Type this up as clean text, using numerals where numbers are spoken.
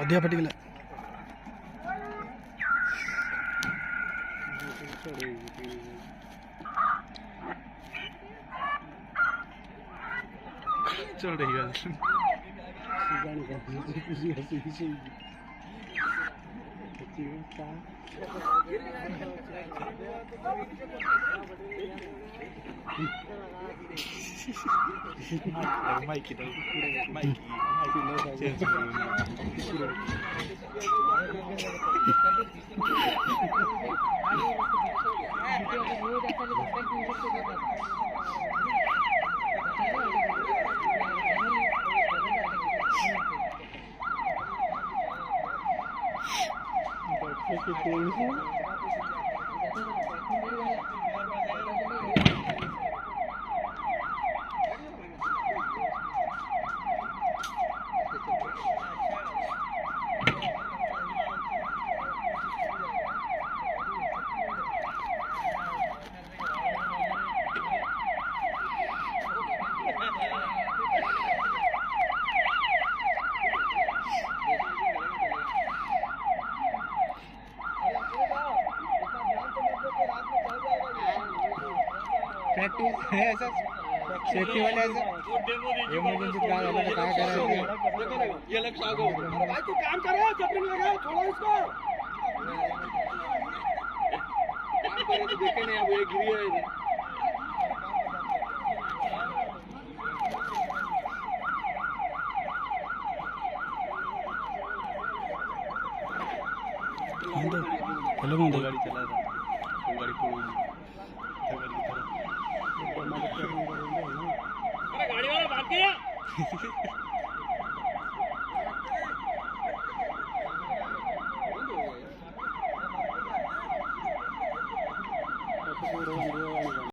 दिया पटिकला चल रही है माइकी प्रैक्टिस है ऐसा सेफ्टी वाले ऐसा इमरजेंसी क्या है क्या करायचं ये लक्ष आगो भाई तू काम कर रहा है चपरी में लगा छोड़ो इसको काम करे तो देखे नहीं अब ये गिरी है इधर हेलो मुंडे गाड़ी चला रहा गाड़ी को गाड़ी वाला भाग गया